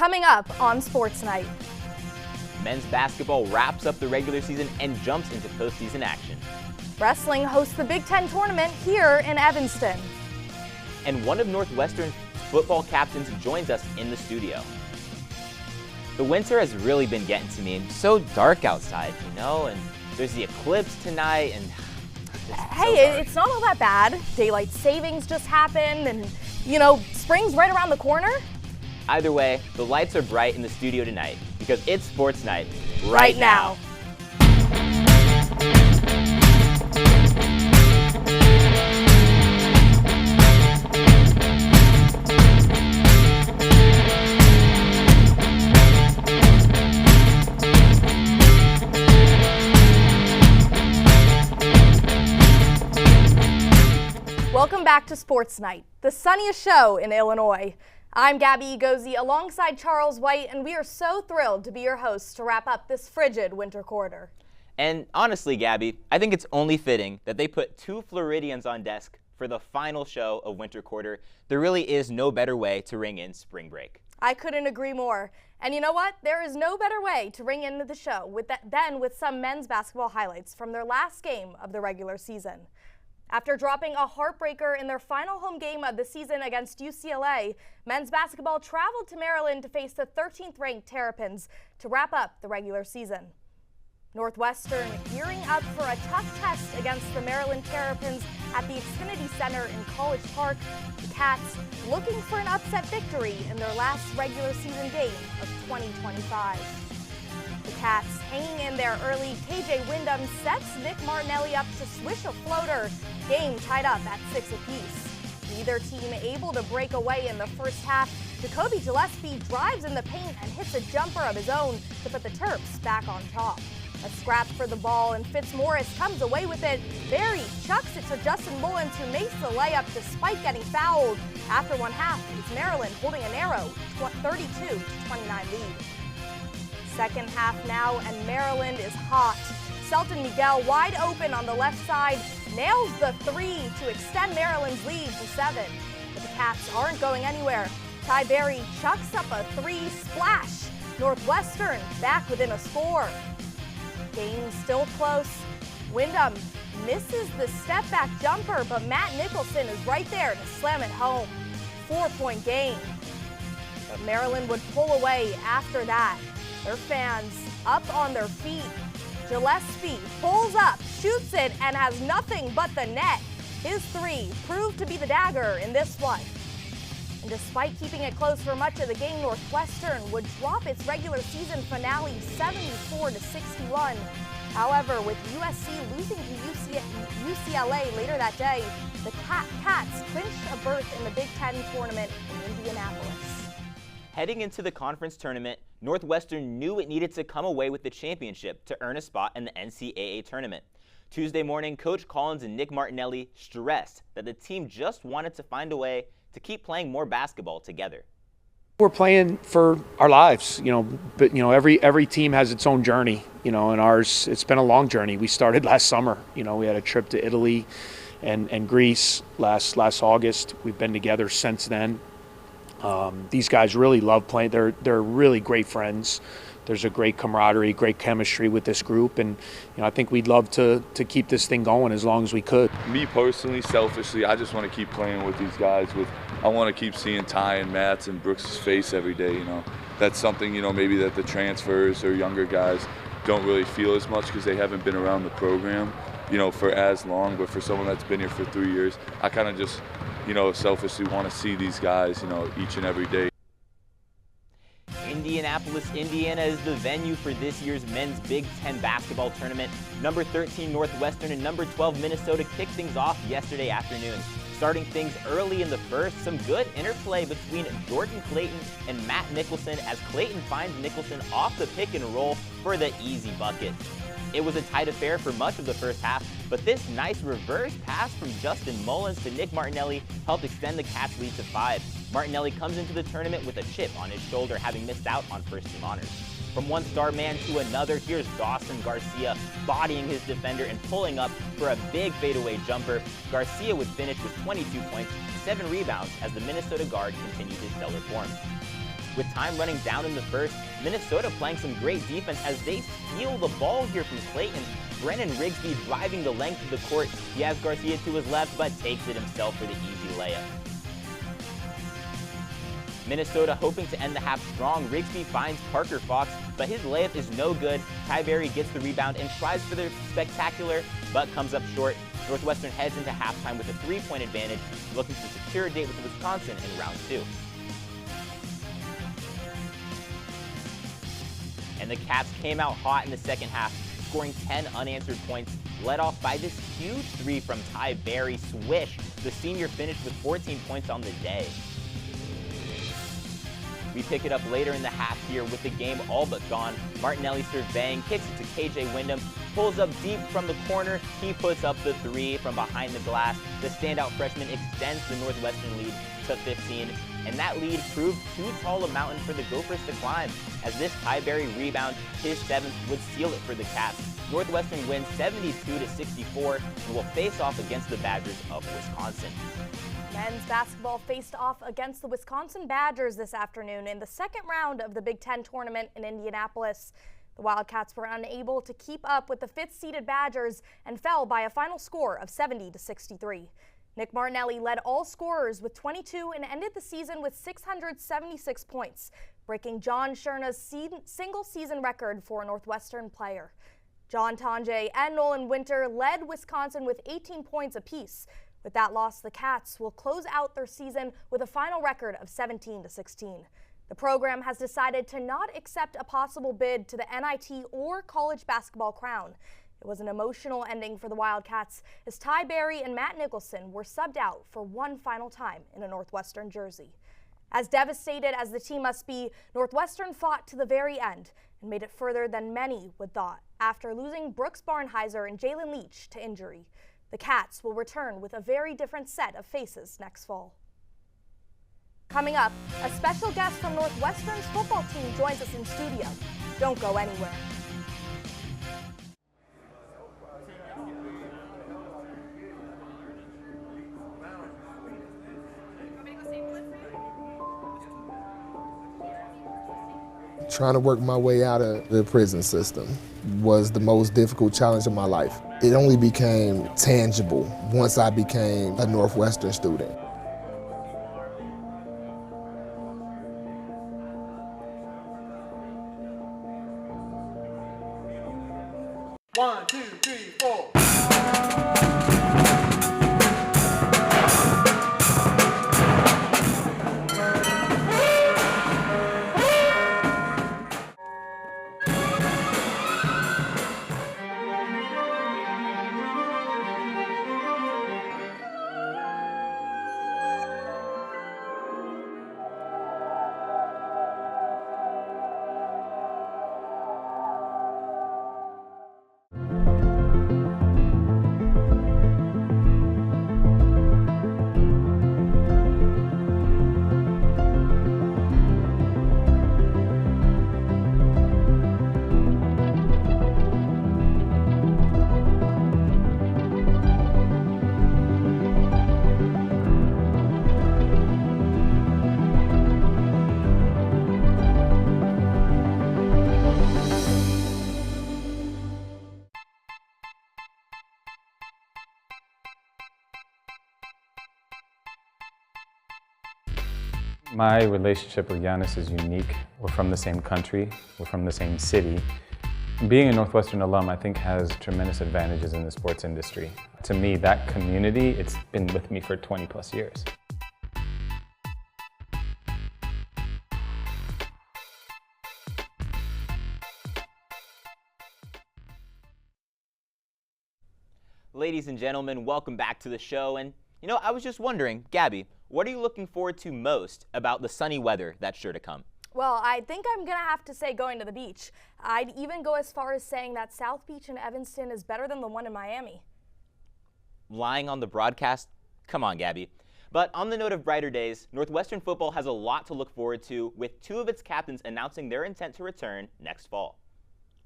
Coming up on Sports Night. Men's basketball wraps up the regular season and jumps into postseason action. Wrestling hosts the Big Ten tournament here in Evanston. And one of Northwestern football captains joins us in the studio. The winter has really been getting to me. It's so dark outside, you know, and there's the eclipse tonight, and hey, it's not all that bad. Daylight savings just happened, and, you know, spring's right around the corner. Either way, the lights are bright in the studio tonight because it's Sports Night right now. Welcome back to Sports Night, the sunniest show in Illinois. I'm Gabi Egozi alongside Charles White, and we are so thrilled to be your hosts to wrap up this frigid winter quarter. And honestly, Gabi, I think it's only fitting that they put two Floridians on desk for the final show of winter quarter. There really is no better way to ring in spring break. I couldn't agree more. And you know what? There is no better way to ring into the show than with some men's basketball highlights from their last game of the regular season. After dropping a heartbreaker in their final home game of the season against UCLA, men's basketball traveled to Maryland to face the 13th-ranked Terrapins to wrap up the regular season. Northwestern gearing up for a tough test against the Maryland Terrapins at the Xfinity Center in College Park. The Cats looking for an upset victory in their last regular season game of 2025. The Cats hanging in there early. KJ Wyndham sets Nick Martinelli up to swish a floater. Game tied up at 6 apiece. Neither team able to break away in the first half. Jacoby Gillespie drives in the paint and hits a jumper of his own to put the Terps back on top. A scrap for the ball, and Fitzmaurice comes away with it. Barry chucks it to Justin Mullins, who makes the layup despite getting fouled. After one half, it's Maryland holding a narrow 32-29 lead. Second half now, and Maryland is hot. Selton Miguel wide open on the left side, nails the three to extend Maryland's lead to 7. But the Cats aren't going anywhere. Ty Berry chucks up a three, splash. Northwestern back within a score. Game still close. Wyndham misses the step-back jumper, but Matt Nicholson is right there to slam it home. 4-point game. But Maryland would pull away after that. Their fans up on their feet. Gillespie pulls up, shoots it, and has nothing but the net. His three proved to be the dagger in this one. And despite keeping it close for much of the game, Northwestern would drop its regular season finale 74-61. However, with USC losing to UCLA later that day, the Cats clinched a berth in the Big Ten tournament in Indianapolis. Heading into the conference tournament, Northwestern knew it needed to come away with the championship to earn a spot in the NCAA tournament. Tuesday morning, Coach Collins and Nick Martinelli stressed that the team just wanted to find a way to keep playing more basketball together. We're playing for our lives, but every team has its own journey, and ours, it's been a long journey. We started last summer, we had a trip to Italy and Greece last August. We've been together since then. These guys really love playing. They're really great friends. There's a great camaraderie, great chemistry with this group, and I think we'd love to keep this thing going as long as we could. Me personally, selfishly, I just want to keep playing with these guys. I want to keep seeing Ty and Matt's and Brooks' face every day. That's something maybe that the transfers or younger guys don't really feel as much because they haven't been around the program for as long. But for someone that's been here for 3 years, I kind of just selfishly want to see these guys each and every day. Indianapolis, Indiana is the venue for this year's men's Big Ten basketball tournament. Number 13 Northwestern and number 12 Minnesota kicked things off yesterday afternoon. Starting things early in the first, some good interplay between Jordan Clayton and Matt Nicholson as Clayton finds Nicholson off the pick and roll for the easy bucket. It was a tight affair for much of the first half, but this nice reverse pass from Justin Mullins to Nick Martinelli helped extend the Cats' lead to 5. Martinelli comes into the tournament with a chip on his shoulder, having missed out on first-team honors. From one star man to another, here's Dawson Garcia bodying his defender and pulling up for a big fadeaway jumper. Garcia would finish with 22 points, 7 rebounds as the Minnesota guard continued his stellar form. With time running down in the first, Minnesota playing some great defense as they steal the ball here from Clayton. Brennan Rigsby driving the length of the court. He has Garcia to his left, but takes it himself for the easy layup. Minnesota hoping to end the half strong. Rigsby finds Parker Fox, but his layup is no good. Ty Berry gets the rebound and tries for the spectacular, but comes up short. Northwestern heads into halftime with a 3-point advantage, looking to secure a date with Wisconsin in round 2. And the Cats came out hot in the second half, scoring 10 unanswered points, led off by this huge 3 from Ty Berry. Swish, the senior finished with 14 points on the day. We pick it up later in the half here with the game all but gone. Martinelli surveying, kicks it to KJ Wyndham, pulls up deep from the corner. He puts up the 3 from behind the glass. The standout freshman extends the Northwestern lead to 15, and that lead proved too tall a mountain for the Gophers to climb, as this Ty Berry rebound, his 7th, would seal it for the Cats. Northwestern wins 72-64 and will face off against the Badgers of Wisconsin. Men's basketball faced off against the Wisconsin Badgers this afternoon in the second round of the Big Ten tournament in Indianapolis. The Wildcats were unable to keep up with the 5th-seeded Badgers and fell by a final score of 70-63. Nick Martinelli led all scorers with 22 and ended the season with 676 points, breaking John Sherna's single-season record for a Northwestern player. John Tonje and Nolan Winter led Wisconsin with 18 points apiece. With that loss, the Cats will close out their season with a final record of 17-16. The program has decided to not accept a possible bid to the NIT or college basketball crown. It was an emotional ending for the Wildcats as Ty Berry and Matt Nicholson were subbed out for one final time in a Northwestern jersey. As devastated as the team must be, Northwestern fought to the very end and made it further than many would thought after losing Brooks Barnheiser and Jalen Leach to injury. The Cats will return with a very different set of faces next fall. Coming up, a special guest from Northwestern's football team joins us in studio. Don't go anywhere. Trying to work my way out of the prison system was the most difficult challenge of my life. It only became tangible once I became a Northwestern student. One, two, three, four. My relationship with Giannis is unique. We're from the same country, we're from the same city. Being a Northwestern alum, I think, has tremendous advantages in the sports industry. To me, that community, it's been with me for 20 plus years. Ladies and gentlemen, welcome back to the show. And, you know, I was just wondering, Gabi, what are you looking forward to most about the sunny weather that's sure to come? Well, I think I'm going to have to say going to the beach. I'd even go as far as saying that South Beach in Evanston is better than the one in Miami. Lying on the broadcast? Come on, Gabi. But on the note of brighter days, Northwestern football has a lot to look forward to, with 2 of its captains announcing their intent to return next fall.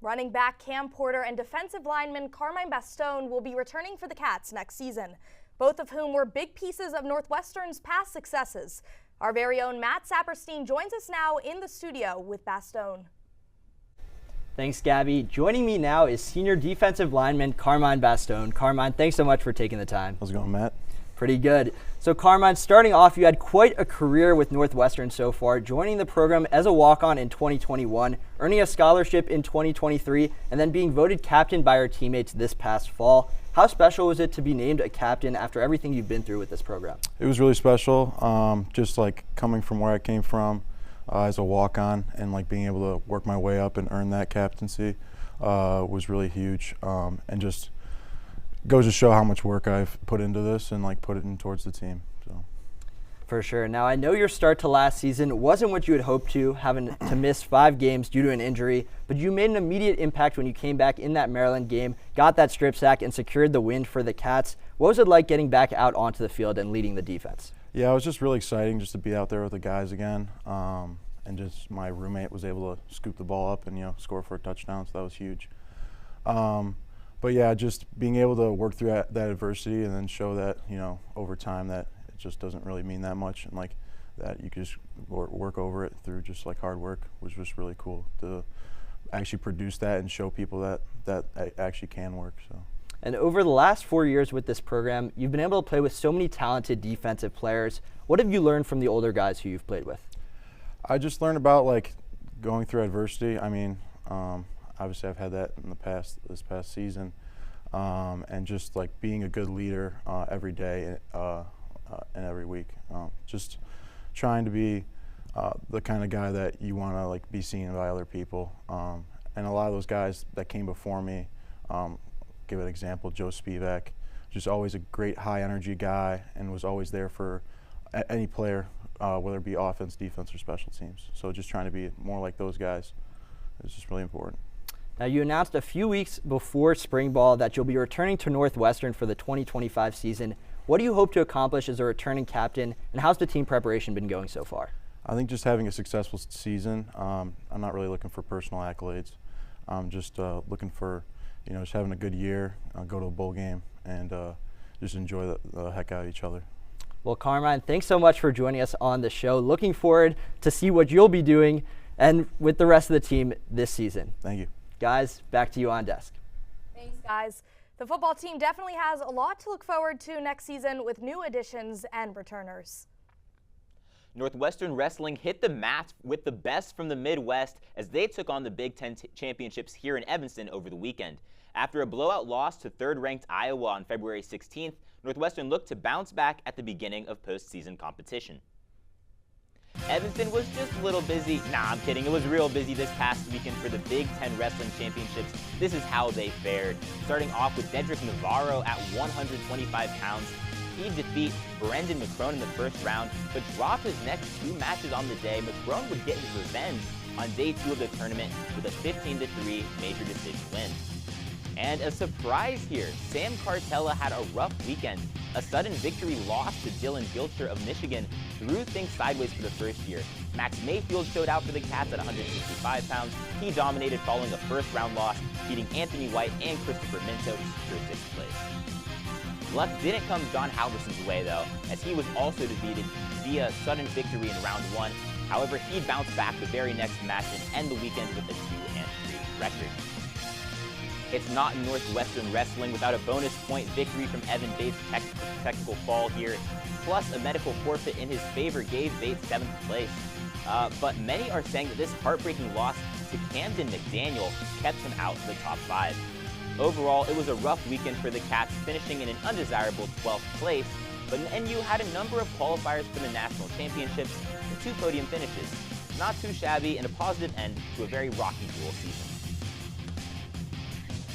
Running back Cam Porter and defensive lineman Carmine Bastone will be returning for the Cats next season, both of whom were big pieces of Northwestern's past successes. Our very own Matt Saperstein joins us now in the studio with Bastone. Thanks, Gabi. Joining me now is senior defensive lineman Carmine Bastone. Carmine, thanks so much for taking the time. How's it going, Matt? Pretty good. So Carmine, starting off, you had quite a career with Northwestern so far, joining the program as a walk-on in 2021, earning a scholarship in 2023, and then being voted captain by our teammates this past fall. How special was it to be named a captain after everything you've been through with this program? It was really special, just like coming from where I came from as a walk-on and like being able to work my way up and earn that captaincy was really huge, and just goes to show how much work I've put into this and like put it in towards the team. So. For sure. Now, I know your start to last season wasn't what you had hoped to, having to miss 5 games due to an injury, but you made an immediate impact when you came back in that Maryland game, got that strip sack, and secured the win for the Cats. What was it like getting back out onto the field and leading the defense? Yeah, it was just really exciting just to be out there with the guys again, and just my roommate was able to scoop the ball up and score for a touchdown, so that was huge. But yeah, just being able to work through that adversity and then show that, over time that it just doesn't really mean that much, and like that you can just work over it through just like hard work was just really cool to actually produce that and show people that actually can work. So. And over the last 4 years with this program, you've been able to play with so many talented defensive players. What have you learned from the older guys who you've played with? I just learned about like going through adversity. I mean, obviously I've had that in this past season, and just like being a good leader every day and every week. Just trying to be the kind of guy that you want to like be seen by other people. And a lot of those guys that came before me, give an example, Joe Spivak, just always a great high energy guy and was always there for any player, whether it be offense, defense, or special teams. So just trying to be more like those guys is just really important. Now, you announced a few weeks before spring ball that you'll be returning to Northwestern for the 2025 season. What do you hope to accomplish as a returning captain, and how's the team preparation been going so far? I think just having a successful season. I'm not really looking for personal accolades. I'm just looking for, just having a good year, go to a bowl game, and just enjoy the heck out of each other. Well, Carmine, thanks so much for joining us on the show. Looking forward to see what you'll be doing and with the rest of the team this season. Thank you. Guys, back to you on desk. Thanks, guys. The football team definitely has a lot to look forward to next season with new additions and returners. Northwestern Wrestling hit the mat with the best from the Midwest as they took on the Big Ten championships here in Evanston over the weekend. After a blowout loss to third-ranked Iowa on February 16th, Northwestern looked to bounce back at the beginning of postseason competition. Evanston was just a little busy. Nah, I'm kidding. It was real busy this past weekend for the Big Ten Wrestling Championships. This is how they fared. Starting off with Dedrick Navarro at 125 pounds. He'd defeat Brendan McCrone in the first round, but dropped his next 2 matches on the day. McCrone would get his revenge on day 2 of the tournament with a 15-3 major decision win. And a surprise here, Sam Cartella had a rough weekend. A sudden victory loss to Dylan Gilcher of Michigan threw things sideways for the first year. Max Mayfield showed out for the Cats at 165 pounds. He dominated following a first-round loss, beating Anthony White and Christopher Minto to secure 6th place. Luck didn't come John Halverson's way, though, as he was also defeated via sudden victory in round 1. However, he bounced back the very next match and end the weekend with a 2-3 record. It's not Northwestern Wrestling without a bonus point victory from Evan Bates' technical fall here, plus a medical forfeit in his favor gave Bates 7th place. But many are saying that this heartbreaking loss to Camden McDaniel kept him out of the top 5. Overall, it was a rough weekend for the Cats, finishing in an undesirable 12th place, but NU had a number of qualifiers for the national championships and 2 podium finishes. Not too shabby and a positive end to a very rocky dual season.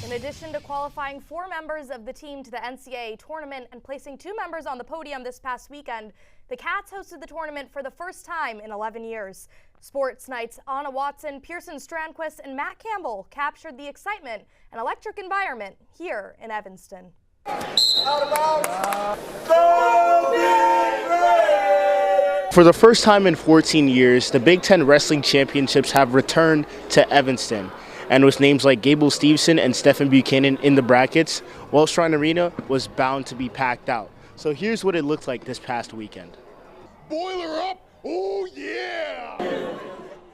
In addition to qualifying 4 members of the team to the NCAA tournament and placing 2 members on the podium this past weekend, the Cats hosted the tournament for the first time in 11 years. SportsNight's Anna Watson, Pierson Strandquist, and Matt Campbell captured the excitement and electric environment here in Evanston. For the first time in 14 years, the Big Ten Wrestling Championships have returned to Evanston. And with names like Gable Stevenson and Stephen Buchanan in the brackets, Welsh-Ryan Arena was bound to be packed out. So here's what it looked like this past weekend. Boiler up Oh, yeah!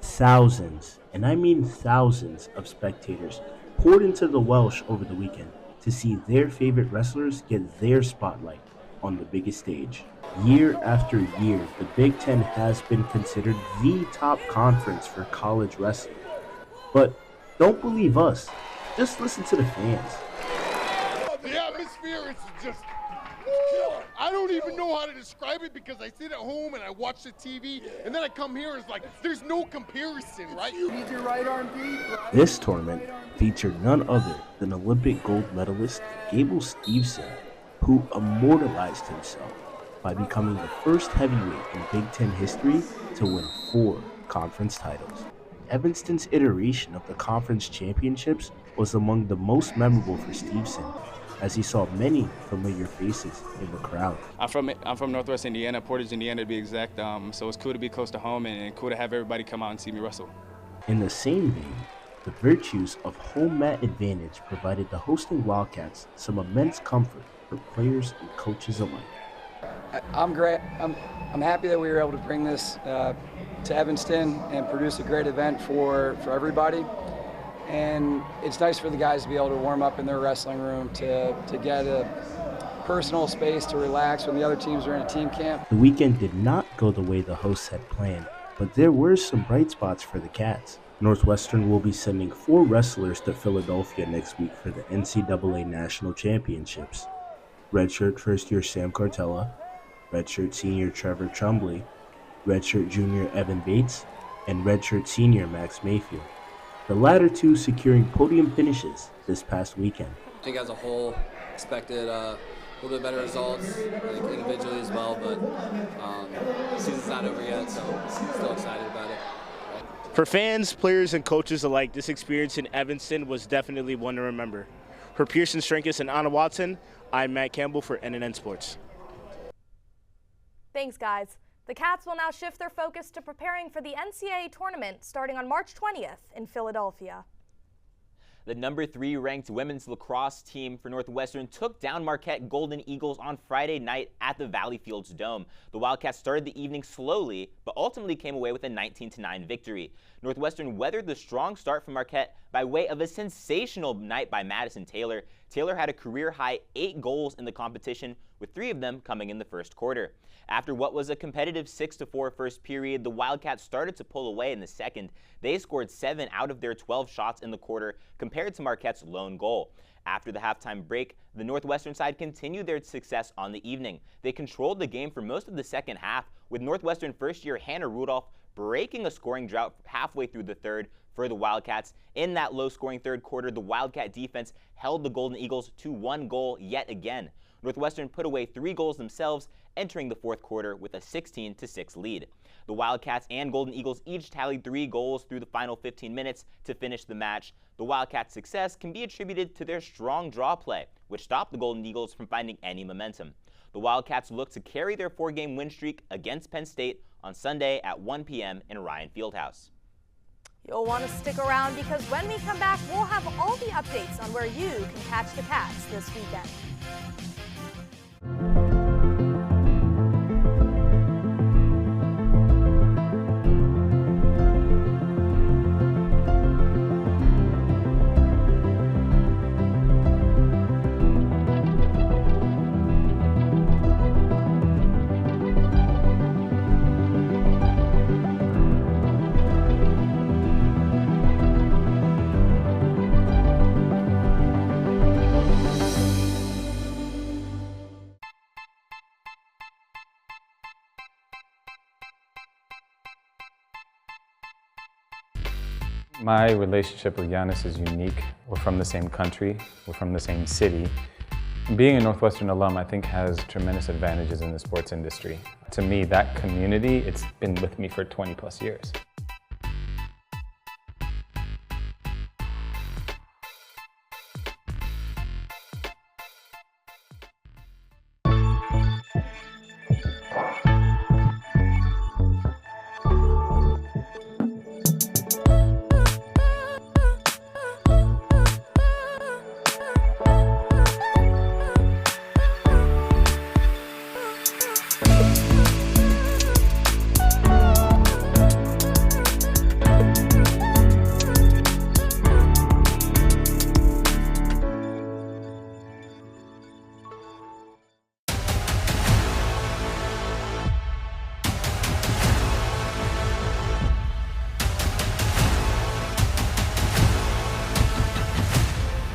Thousands, and I mean thousands, of spectators poured into the Welsh over the weekend to see their favorite wrestlers get their spotlight on the biggest stage. Year after year, the Big Ten has been considered the top conference for college wrestling. But don't believe us, just listen to the fans. The atmosphere is just, I don't even know how to describe it because I sit at home and I watch the TV and then I come here and it's like, there's no comparison, right? You need your right arm beat, right? This tournament featured none other than Olympic gold medalist Gabi Stevenson, who immortalized himself by becoming the first heavyweight in Big Ten history to win 4 conference titles. Evanston's iteration of the conference championships was among the most memorable for Stevenson, as he saw many familiar faces in the crowd. I'm from Northwest Indiana, Portage, Indiana to be exact, so it's cool to be close to home and cool to have everybody come out and see me wrestle. In the same vein, the virtues of home mat advantage provided the hosting Wildcats some immense comfort for players and coaches alike. I'm great. I'm happy that we were able to bring this to Evanston and produce a great event for everybody. And it's nice for the guys to be able to warm up in their wrestling room, to get a personal space to relax when the other teams are in a team camp. The weekend did not go the way the hosts had planned, but there were some bright spots for the Cats. Northwestern will be sending 4 wrestlers to Philadelphia next week for the NCAA National Championships. Redshirt first-year Sam Cartella, redshirt senior Trevor Trumbley, redshirt junior Evan Bates, and redshirt senior Max Mayfield. The latter 2 securing podium finishes this past weekend. I think as a whole, expected a little bit better results, like individually as well, but the season's not over yet, so still excited about it. For fans, players, and coaches alike, this experience in Evanston was definitely one to remember. For Pierson Strandquist and Anna Watson, I'm Matt Campbell for NNN Sports. Thanks, guys. The Cats will now shift their focus to preparing for the NCAA tournament starting on March 20th in Philadelphia. The number 3 ranked women's lacrosse team for Northwestern took down Marquette Golden Eagles on Friday night at the Valley Fields Dome. The Wildcats started the evening slowly, but ultimately came away with a 19-9 victory. Northwestern weathered the strong start from Marquette by way of a sensational night by Madison Taylor. Taylor had a career-high 8 goals in the competition, with 3 of them coming in the first quarter. After what was a competitive 6-4 first period, the Wildcats started to pull away in the second. They scored 7 out of their 12 shots in the quarter, compared to Marquette's lone goal. After the halftime break, the Northwestern side continued their success on the evening. They controlled the game for most of the second half, with Northwestern first-year Hannah Rudolph breaking a scoring drought halfway through the third for the Wildcats. In that low-scoring third quarter, the Wildcat defense held the Golden Eagles to 1 goal yet again. Northwestern put away 3 goals themselves, entering the fourth quarter with a 16-6 lead. The Wildcats and Golden Eagles each tallied 3 goals through the final 15 minutes to finish the match. The Wildcats' success can be attributed to their strong draw play, which stopped the Golden Eagles from finding any momentum. The Wildcats look to carry their 4-game win streak against Penn State on Sunday at 1 p.m. in Ryan Fieldhouse. You'll want to stick around because when we come back, we'll have all the updates on where you can catch the Cats this weekend. My relationship with Giannis is unique. We're from the same country, we're from the same city. Being a Northwestern alum, I think, has tremendous advantages in the sports industry. To me, that community, it's been with me for 20 plus years.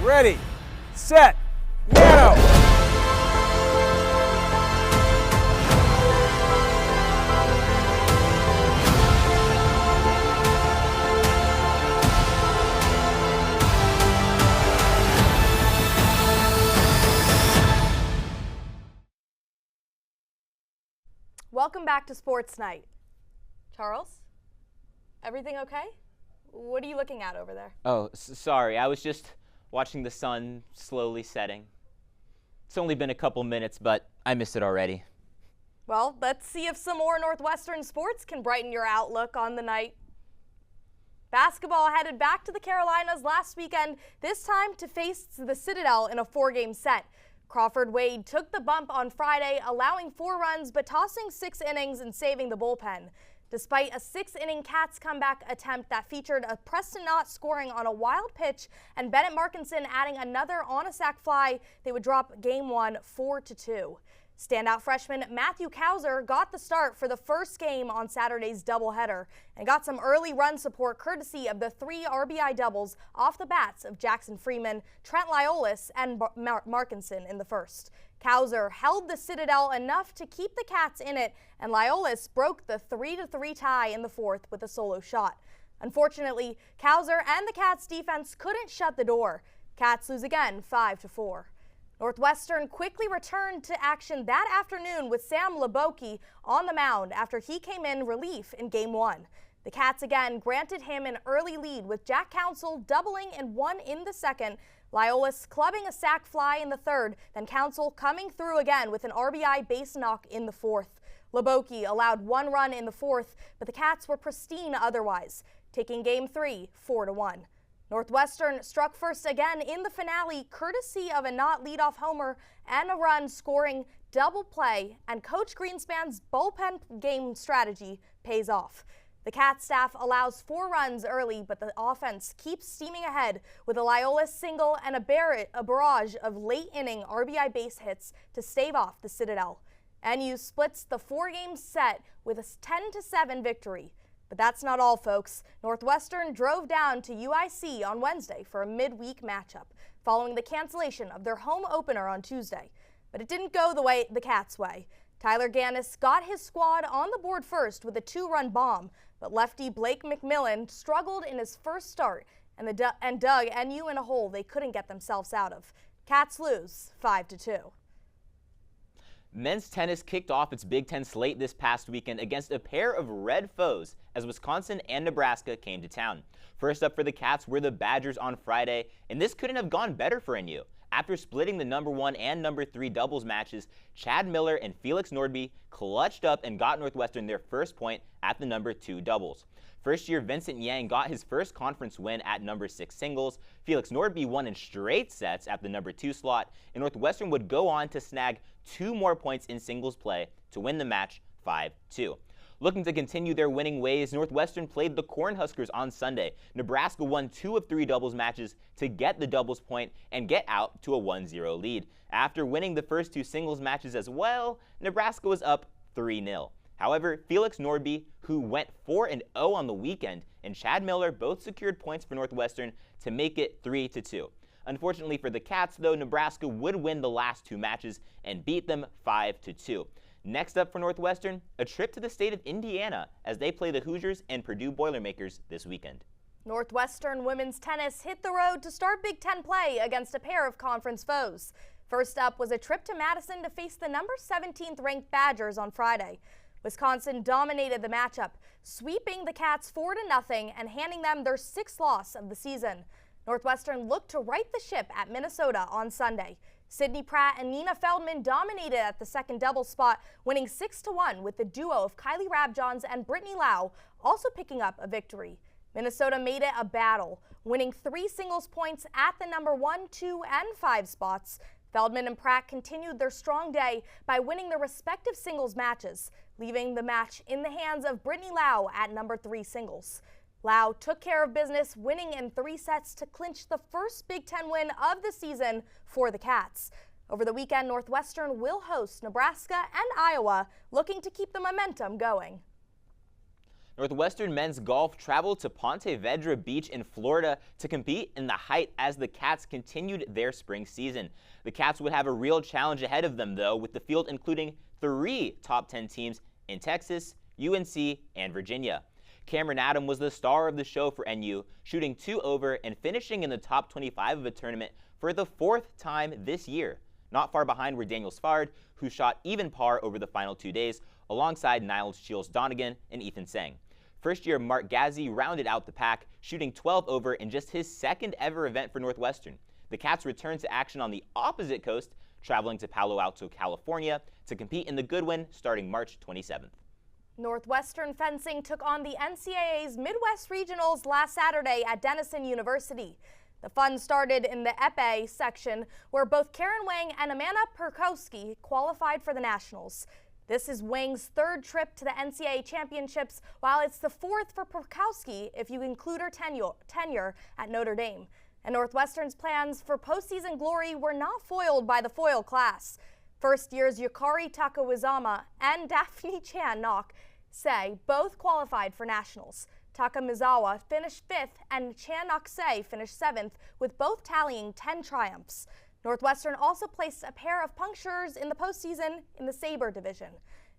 Ready, set, now! Welcome back to Sports Night. Charles, everything okay? What are you looking at over there? Oh, sorry. I was just watching the sun slowly setting. It's only been a couple minutes, but I miss it already. Well, let's see if some more Northwestern sports can brighten your outlook on the night. Basketball headed back to the Carolinas last weekend, this time to face the Citadel in a 4-game set. Crawford Wade took the bump on Friday, allowing 4 runs but tossing 6 innings and saving the bullpen. Despite a 6-inning Cats comeback attempt that featured a Preston Knott scoring on a wild pitch and Bennett Markinson adding another on a sac fly, they would drop Game 1 4-2. Standout freshman Matthew Kauser got the start for the first game on Saturday's doubleheader and got some early run support courtesy of the 3 RBI doubles off the bats of Jackson Freeman, Trent Lyolis, and Markinson in the first. Kauser held the Citadel enough to keep the Cats in it, and Lyolis broke the 3-3 tie in the fourth with a solo shot. Unfortunately, Kauser and the Cats defense couldn't shut the door. Cats lose again 5-4. Northwestern quickly returned to action that afternoon with Sam Leboki on the mound after he came in relief in Game 1. The Cats again granted him an early lead with Jack Council doubling and 1 in the second, Lyolis clubbing a sac fly in the third, then Council coming through again with an RBI base knock in the fourth. Leboki allowed 1 run in the fourth, but the Cats were pristine otherwise, taking Game 3 4-1. Northwestern struck first again in the finale, courtesy of a Knott leadoff homer and a run scoring double play, and Coach Greenspan's bullpen game strategy pays off. The Cats staff allows 4 runs early, but the offense keeps steaming ahead with a Lyolis single and a barrage of late-inning RBI base hits to stave off the Citadel. NU splits the 4-game set with a 10-7 victory. But that's not all, folks. Northwestern drove down to UIC on Wednesday for a midweek matchup, following the cancellation of their home opener on Tuesday. But it didn't go the Cats' way. Tyler Gannis got his squad on the board first with a 2-run bomb, but lefty Blake McMillan struggled in his first start and dug NU in a hole they couldn't get themselves out of. Cats lose 5-2. Men's tennis kicked off its Big Ten slate this past weekend against a pair of red foes as Wisconsin and Nebraska came to town. First up for the Cats were the Badgers on Friday, and this couldn't have gone better for NU. After splitting the number 1 and number 3 doubles matches, Chad Miller and Felix Nordby clutched up and got Northwestern their first point at the number 2 doubles. First-year Vincent Yang got his first conference win at number 6 singles. Felix Nordby won in straight sets at the number 2 slot, and Northwestern would go on to snag 2 more points in singles play to win the match 5-2. Looking to continue their winning ways, Northwestern played the Cornhuskers on Sunday. Nebraska won 2 of 3 doubles matches to get the doubles point and get out to a 1-0 lead. After winning the first 2 singles matches as well, Nebraska was up 3-0. However, Felix Nordby, who went 4-0 on the weekend, and Chad Miller both secured points for Northwestern to make it 3-2. Unfortunately for the Cats, though, Nebraska would win the last 2 matches and beat them 5-2. Next up for Northwestern, a trip to the state of Indiana as they play the Hoosiers and Purdue Boilermakers this weekend. Northwestern women's tennis hit the road to start Big Ten play against a pair of conference foes. First up was a trip to Madison to face the number 17th ranked Badgers on Friday. Wisconsin dominated the matchup, sweeping the Cats 4-0 and handing them their 6th loss of the season. Northwestern looked to right the ship at Minnesota on Sunday. Sydney Pratt and Nina Feldman dominated at the second double spot, winning 6-1 with the duo of Kylie Rabjohns and Brittany Lau also picking up a victory. Minnesota made it a battle, winning 3 singles points at the number 1, 2, and 5 spots. Feldman and Pratt continued their strong day by winning their respective singles matches, leaving the match in the hands of Brittany Lau at number 3 singles. Lau took care of business, winning in 3 sets to clinch the first Big Ten win of the season for the Cats. Over the weekend, Northwestern will host Nebraska and Iowa, looking to keep the momentum going. Northwestern men's golf traveled to Ponte Vedra Beach in Florida to compete in the Height as the Cats continued their spring season. The Cats would have a real challenge ahead of them, though, with the field including 3 top 10 teams in Texas, UNC, and Virginia. Cameron Adam was the star of the show for NU, shooting 2 over and finishing in the top 25 of the tournament for the 4th time this year. Not far behind were Daniel Svard, who shot even par over the final 2 days, alongside Niles Shields-Donegan and Ethan Sang. First-year Mark Gazi rounded out the pack, shooting 12 over in just his 2nd ever event for Northwestern. The Cats returned to action on the opposite coast, traveling to Palo Alto, California, to compete in the Goodwin starting March 27th. Northwestern fencing took on the NCAA's Midwest Regionals last Saturday at Denison University. The fun started in the epee section, where both Karen Wang and Amanda Perkowski qualified for the Nationals. This is Wang's 3rd trip to the NCAA championships, while it's the 4th for Perkowski if you include her tenure at Notre Dame. And Northwestern's plans for postseason glory were not foiled by the foil class. First years Yukari Takawizama and Daphne Chan-Nok say both qualified for Nationals. Takamizawa finished 5th and Chan-Nok-se finished 7th, with both tallying 10 triumphs. Northwestern also placed a pair of punctures in the postseason in the Sabre division.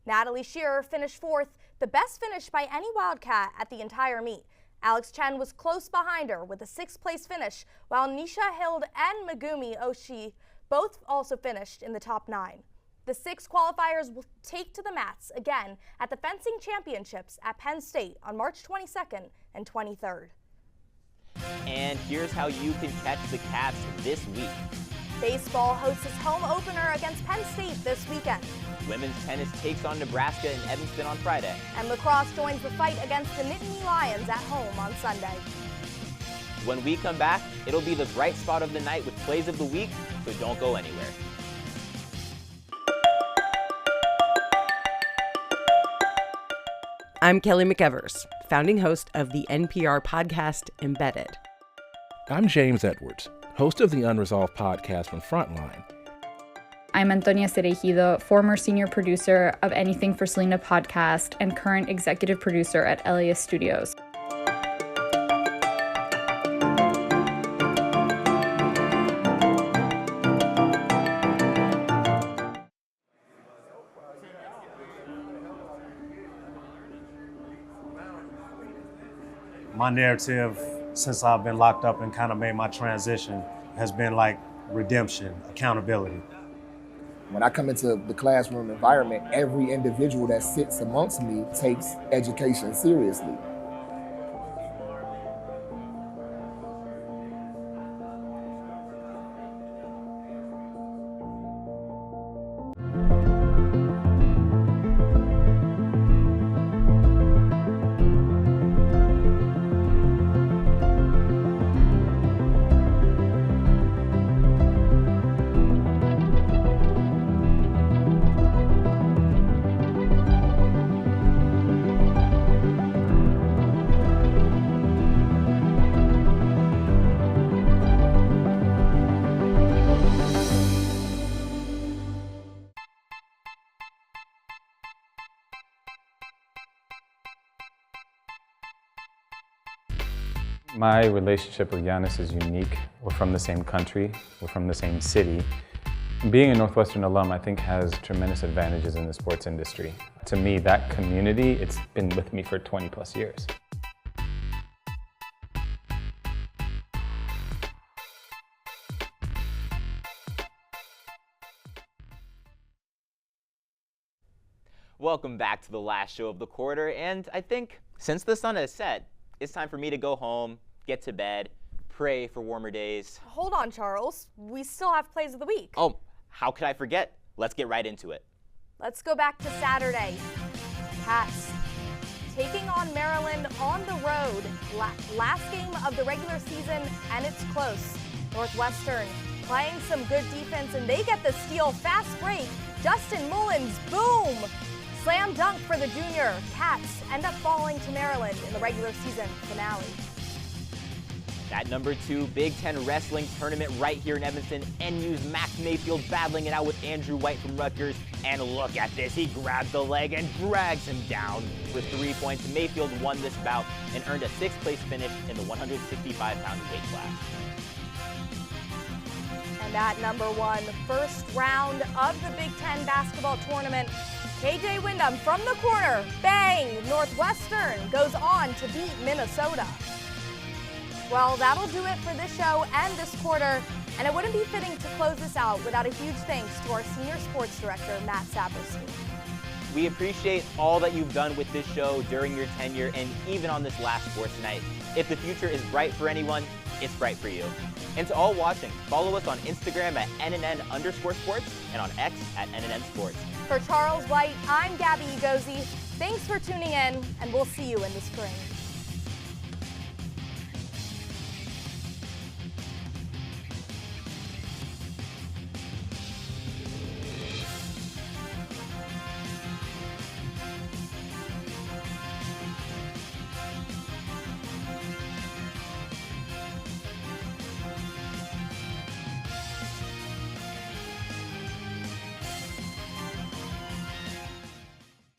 Natalie Shearer finished 4th, the best finish by any Wildcat at the entire meet. Alex Chen was close behind her with a 6th place finish, while Nisha Hild and Megumi Oshii both also finished in the top 9. The 6 qualifiers will take to the mats again at the Fencing Championships at Penn State on March 22nd and 23rd. And here's how you can catch the Cats this week. Baseball hosts its home opener against Penn State this weekend. Women's tennis takes on Nebraska in Evanston on Friday. And lacrosse joins the fight against the Nittany Lions at home on Sunday. When we come back, it'll be the bright spot of the night with plays of the week, so don't go anywhere. I'm Kelly McEvers, founding host of the NPR podcast Embedded. I'm James Edwards, host of the Unresolved podcast from Frontline. I'm Antonia Cereijido, former senior producer of Anything for Selena podcast and current executive producer at Elias Studios. My narrative, since I've been locked up and kind of made my transition, has been like redemption, accountability. When I come into the classroom environment, every individual that sits amongst me takes education seriously. My relationship with Giannis is unique. We're from the same country, we're from the same city. Being a Northwestern alum, I think, has tremendous advantages in the sports industry. To me, that community, it's been with me for 20 plus years. Welcome back to the last show of the quarter, and I think since the sun has set, it's time for me to go home, get to bed, pray for warmer days. Hold on, Charles. We still have plays of the week. Oh, how could I forget? Let's get right into it. Let's go back to Saturday. Cats taking on Maryland on the road. Last game of the regular season, and it's close. Northwestern playing some good defense, and they get the steal. Fast break. Justin Mullins, boom! Slam dunk for the junior. Cats end up falling to Maryland in the regular season finale. That number 2 Big Ten Wrestling Tournament right here in Evanston. NU's Max Mayfield battling it out with Andrew White from Rutgers. And look at this, he grabs the leg and drags him down. With 3 points, Mayfield won this bout and earned a 6th place finish in the 165-pound weight class. And at number 1, first round of the Big Ten basketball tournament, KJ Windham from the corner, bang! Northwestern goes on to beat Minnesota. Well, that'll do it for this show and this quarter, and it wouldn't be fitting to close this out without a huge thanks to our Senior Sports Director, Matt Saperstein. We appreciate all that you've done with this show during your tenure and even on this last sports night. If the future is bright for anyone, it's bright for you. And to all watching, follow us on Instagram at @NNN_sports and on X at NNN Sports. For Charles White, I'm Gabi Egozi. Thanks for tuning in, and we'll see you in the spring.